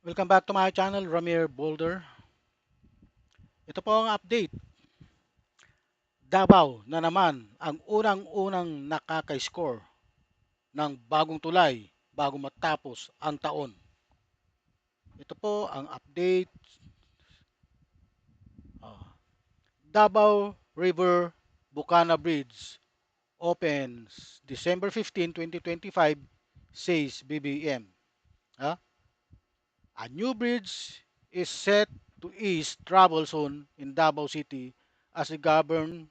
Welcome back to my channel, Ramir Boulder. Ito po ang update. Davao na naman ang unang-unang nakaka-score ng bagong tulay bago matapos ang taon. Ito po ang update. Ah, Davao River Bucana Bridge opens December 15, 2025, says BBM. Ah, A new bridge is set to ease travel zone in Davao City as the government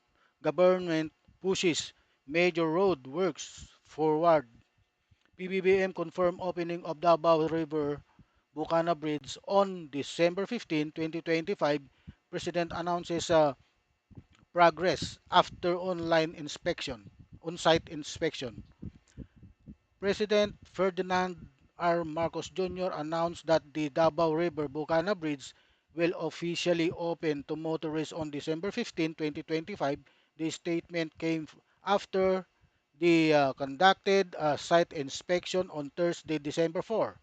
pushes major road works forward. PBBM confirmed opening of Davao River Bucana Bridge on December 15, 2025. President announces progress after on-site inspection. President Ferdinand R. Marcos Jr. announced that the Davao River Bucana Bridge will officially open to motorists on December 15, 2025. The statement came after the conducted site inspection on Thursday, December 4.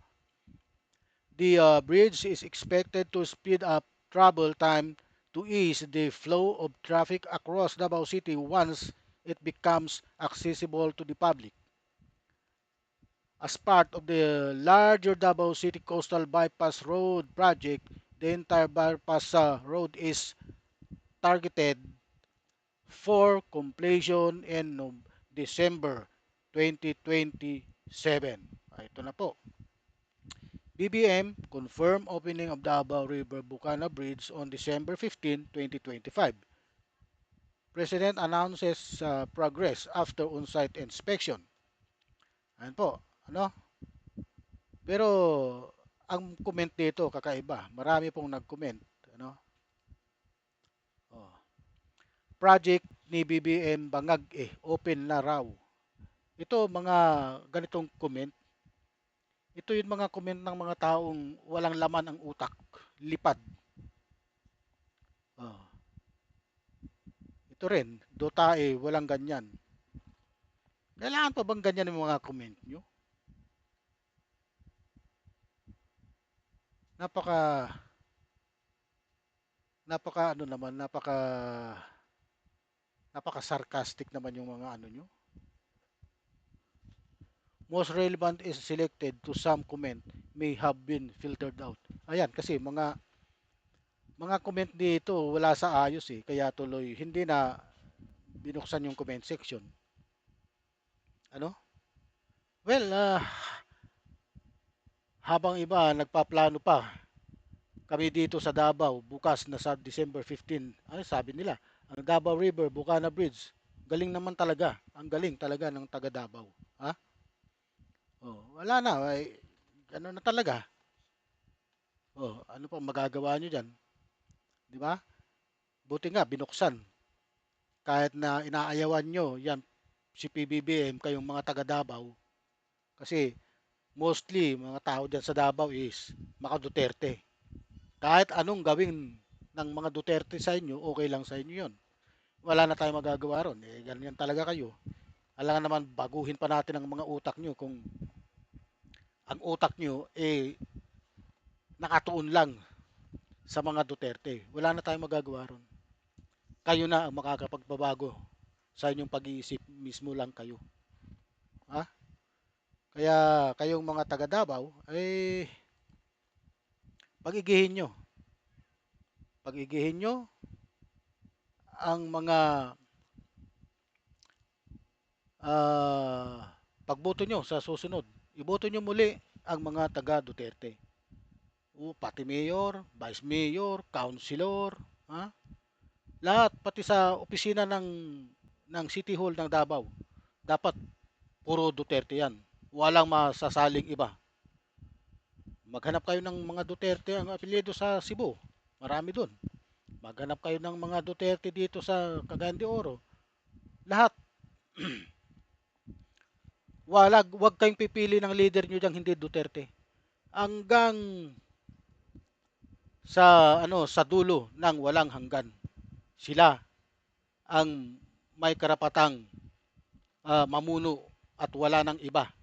The bridge is expected to speed up travel time to ease the flow of traffic across Davao City once it becomes accessible to the public. As part of the larger Davao City Coastal Bypass Road project, the entire bypass road is targeted for completion in December 2027. Ito na po. BBM confirmed opening of Davao River Bucana Bridge on December 15, 2025. President announces progress after on-site inspection. Ayan po. Ano? Pero ang comment dito kakaiba. Marami pong nag-comment, ano? Oh. Project ni BBM bangag open na raw. Ito mga ganitong comment. Ito yung mga comment ng mga taong walang laman ang utak, lipad. Oh. Ito rin, dotae, walang ganyan. Kailangan pa bang ganyan yung mga comment nyo? Napaka, napaka sarcastic naman yung mga ano nyo. Most relevant is selected to some comment may have been filtered out. Ayan, kasi mga comment dito wala sa ayos kaya tuloy hindi na binuksan yung comment section. Ano? Well, habang iba nagpaplano pa kami dito sa Davao bukas na sa December 15. Ano sabi nila? Ang Davao River, Bucana Bridge. Galing naman talaga. Ang galing talaga ng taga Davao. Ha? Oh, wala na. Ay, ano na talaga? Oh, ano pa magagawa nyo diyan? Di ba? Buti nga binuksan. Kahit na inaayawan nyo, yan si PBBM kayong mga taga Davao. Kasi mostly mga tao dyan sa Davao is maka Duterte. Kahit anong gawin ng mga Duterte sa inyo, okay lang sa inyo yon. Wala na tayong magagawa ron. Ganyan talaga kayo. Alangan naman baguhin pa natin ang mga utak nyo kung ang utak nyo nakatuon lang sa mga Duterte. Wala na tayong magagawa ron. Kayo na ang makakapagbabago sa inyong pag-iisip, mismo lang kayo. Ha? Kaya kayong mga taga Davao, pag-igihin nyo. Pag-igihin nyo ang mga pagboto nyo sa susunod. Iboto nyo muli ang mga taga Duterte. Pati mayor, vice mayor, councilor, ha? Lahat pati sa opisina ng City Hall ng Davao. Dapat puro Duterte 'yan. Walang masasaling iba. Maghanap kayo ng mga Duterte ang apelyido sa Cebu. Marami doon. Maghanap kayo ng mga Duterte dito sa Cagayan de Oro. Lahat. Wag kayong pipili ng leader niyo diyang hindi Duterte. Hanggang sa dulo ng walang hanggan. Sila ang may karapatang mamuno at wala nang iba.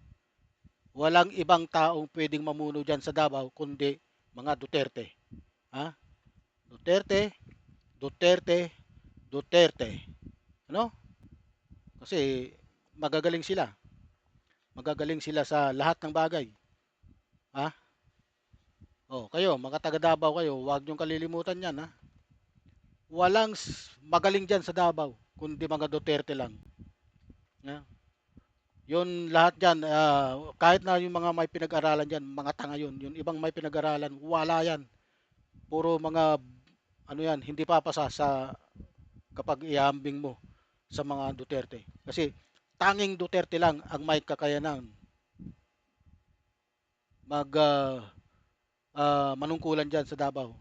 Walang ibang taong pwedeng mamuno diyan sa Davao kundi mga Duterte. Ha? Duterte, Duterte, Duterte. Ano? Kasi magagaling sila. Magagaling sila sa lahat ng bagay. Ha? Oh, kayo, mga taga Davao kayo, huwag niyong kalilimutan 'yan, ha. Walang magaling diyan sa Davao kundi mga Duterte lang. Ha? 'Yun lahat diyan, kahit na yung mga may pinag-aralan diyan, mga tanga 'yun. Yung ibang may pinag-aralan, wala 'yan. Puro mga ano 'yan, hindi papasa sa kapag ihambing mo sa mga Duterte. Kasi tanging Duterte lang ang may kakayanan manungkulan diyan sa Davao.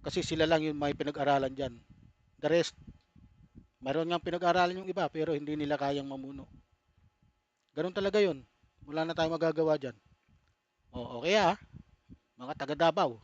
Kasi sila lang yung may pinag-aralan diyan. The rest, mayroon ngang pinag-aralan yung iba pero hindi nila kayang mamuno. Ganun talaga 'yun. Wala na tayong magagawa diyan. O, okay mga taga Davao.